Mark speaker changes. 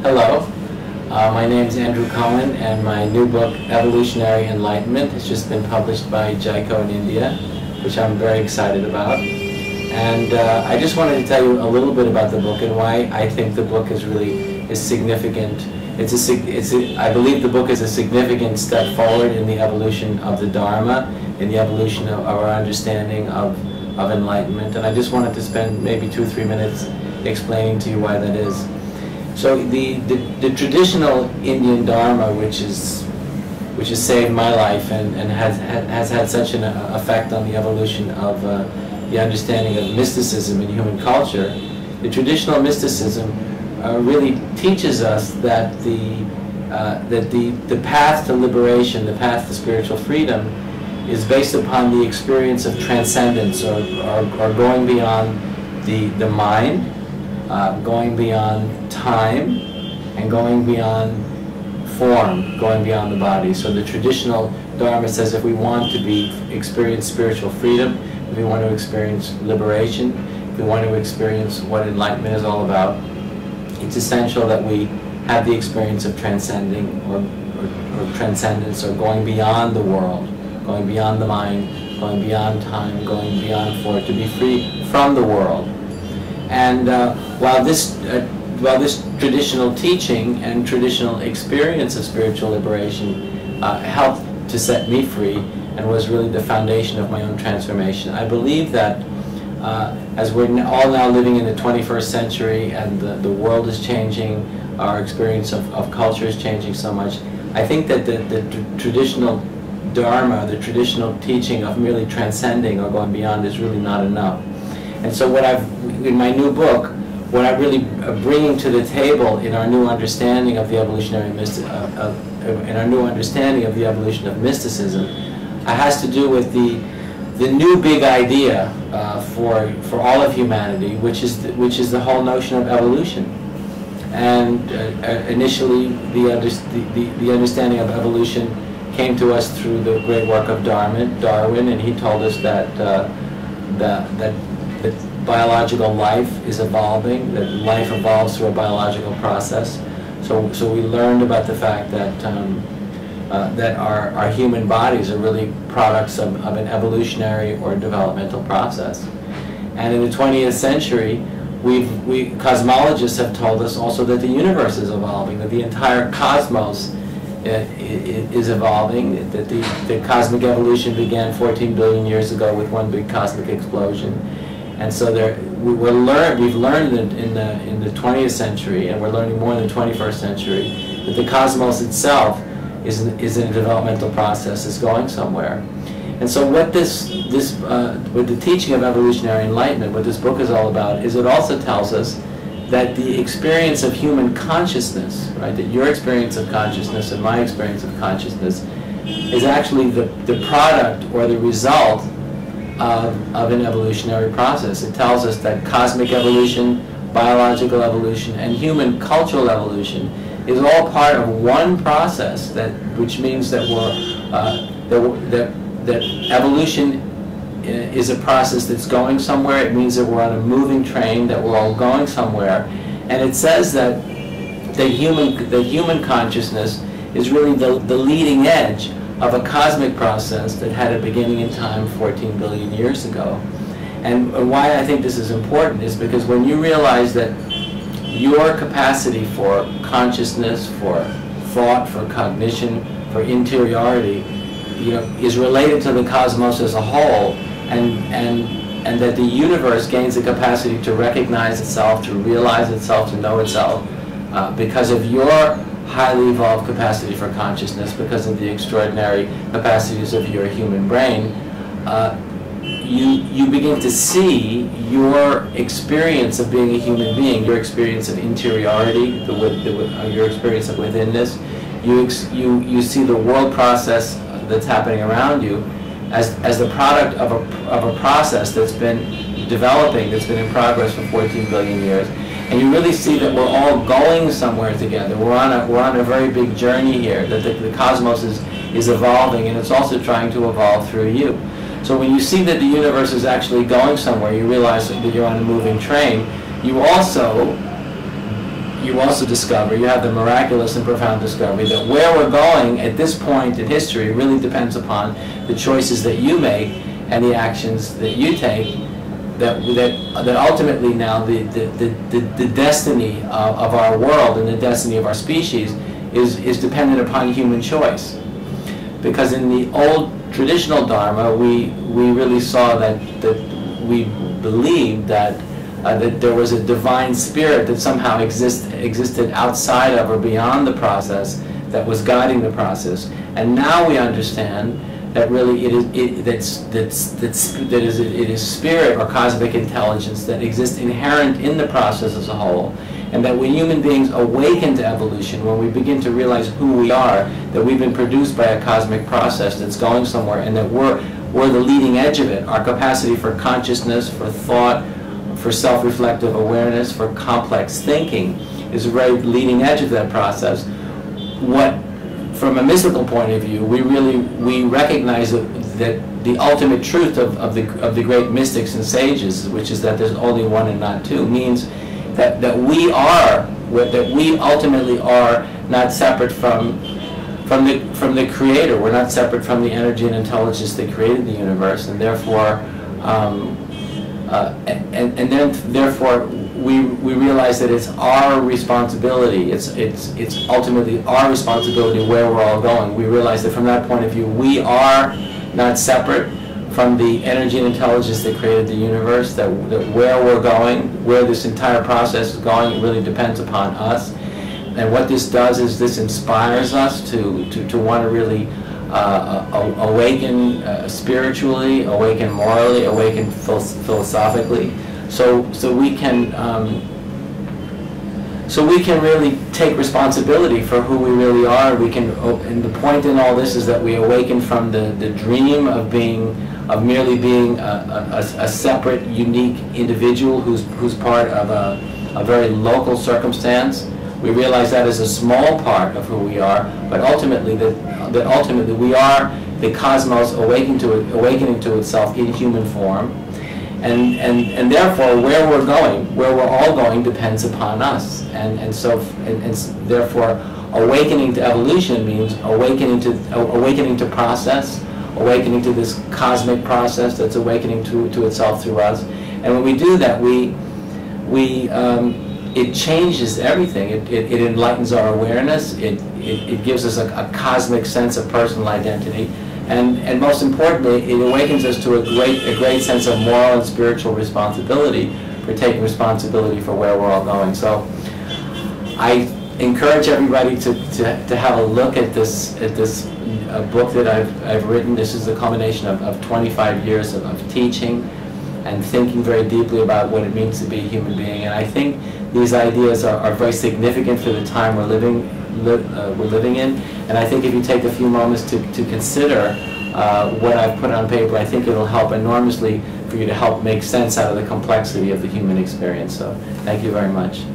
Speaker 1: Hello, my name is Andrew Cohen, and my new book, Evolutionary Enlightenment, has just been published by Jaico in India, which I'm very excited about. And I just wanted to tell you a little bit about the book and why I think the book is significant. I believe the book is a significant step forward in the evolution of the Dharma, in the evolution of our understanding of enlightenment. And I just wanted to spend maybe 2 or 3 minutes explaining to you why that is. So the traditional Indian Dharma, which has saved my life and has had such an effect on the evolution of the understanding of mysticism in human culture, the traditional mysticism really teaches us that the path to liberation, the path to spiritual freedom, is based upon the experience of transcendence, or going beyond the mind, going beyond time, and going beyond form, going beyond the body. So the traditional Dharma says if we want to experience spiritual freedom, if we want to experience liberation, if we want to experience what enlightenment is all about, it's essential that we have the experience of transcending, or transcendence, or going beyond the world, going beyond the mind, going beyond time, going beyond form, to be free from the world. And while this traditional teaching and traditional experience of spiritual liberation helped to set me free and was really the foundation of my own transformation, I believe that as we're all now living in the 21st century and the world is changing, our experience of culture is changing so much, I think that the traditional Dharma, the traditional teaching of merely transcending or going beyond, is really not enough. And so in my new book, what I'm really bringing to the table in our new understanding of the evolutionary of the evolution of mysticism, has to do with the new big idea for all of humanity, which is the whole notion of evolution. And initially, the understanding of evolution came to us through the great work of Darwin, and he told us that biological life is evolving, that life evolves through a biological process. So we learned about the fact that that our human bodies are really products of an evolutionary or developmental process. And in the 20th century, cosmologists have told us also that the universe is evolving, that the entire cosmos is evolving, that the cosmic evolution began 14 billion years ago with one big cosmic explosion. And so we've learned in the 20th century, and we're learning more in the 21st century, that the cosmos itself is in a developmental process, is going somewhere. And so what with the teaching of evolutionary enlightenment, what this book is all about, is it also tells us that the experience of human consciousness, right, that your experience of consciousness and my experience of consciousness is actually the product or the result of an evolutionary process. It tells us that cosmic evolution, biological evolution, and human cultural evolution is all part of one process, which means that that evolution is a process that's going somewhere. It means that we're on a moving train, that we're all going somewhere. And it says that the human consciousness is really the leading edge of a cosmic process that had a beginning in time 14 billion years ago. And why I think this is important is because when you realize that your capacity for consciousness, for thought, for cognition, for interiority, is related to the cosmos as a whole, and that the universe gains the capacity to recognize itself, to realize itself, to know itself, because of your highly evolved capacity for consciousness, because of the extraordinary capacities of your human brain, you begin to see your experience of being a human being, your experience of interiority, your experience of withinness. You see the world process that's happening around you as the product of a process that's been developing, that's been in progress for 14 billion years. And you really see that we're all going somewhere together. We're on a very big journey here, that the cosmos is evolving, and it's also trying to evolve through you. So when you see that the universe is actually going somewhere, you realize that you're on a moving train, you also you also discover, you have the miraculous and profound discovery that where we're going at this point in history really depends upon the choices that you make and the actions that you take, that ultimately now the destiny of our world and the destiny of our species is dependent upon human choice. Because in the old traditional Dharma, we really saw that we believed that there was a divine spirit that somehow existed outside of or beyond the process that was guiding the process. And now we understand that really it is spirit or cosmic intelligence that exists inherent in the process as a whole. And that when human beings awaken to evolution, when we begin to realize who we are, that we've been produced by a cosmic process that's going somewhere, and that we're the leading edge of it. Our capacity for consciousness, for thought, for self-reflective awareness, for complex thinking is the very leading edge of that process. From a mystical point of view, we recognize that the ultimate truth of the great mystics and sages, which is that there's only one and not two, means that we ultimately are not separate from the Creator. We're not separate from the energy and intelligence that created the universe, and therefore therefore we realize that it's our responsibility. It's ultimately our responsibility where we're all going. We realize that from that point of view, we are not separate from the energy and intelligence that created the universe, that where we're going, where this entire process is going, it really depends upon us. And what this does is this inspires us to want to really awaken spiritually, awaken morally, awaken philosophically, so we can really take responsibility for who we really are. We can, and the point in all this is that we awaken from the dream of merely being a separate, unique individual who's part of a very local circumstance. We realize that is a small part of who we are, but ultimately that ultimately we are the cosmos awakening to itself in human form, and therefore where we're going, where we're all going, depends upon us, and therefore awakening to evolution means awakening to process, awakening to this cosmic process that's awakening to itself through us. And when we do that, it changes everything. It enlightens our awareness. It gives us a cosmic sense of personal identity, and most importantly, it awakens us to a great sense of moral and spiritual responsibility for taking responsibility for where we're all going. So, I encourage everybody to have a look at this book that I've written. This is the culmination of 25 years of teaching and thinking very deeply about what it means to be a human being. And I think these ideas are very significant for the time we're living in. And I think if you take a few moments to consider what I've put on paper, I think it'll help enormously for you to help make sense out of the complexity of the human experience. So thank you very much.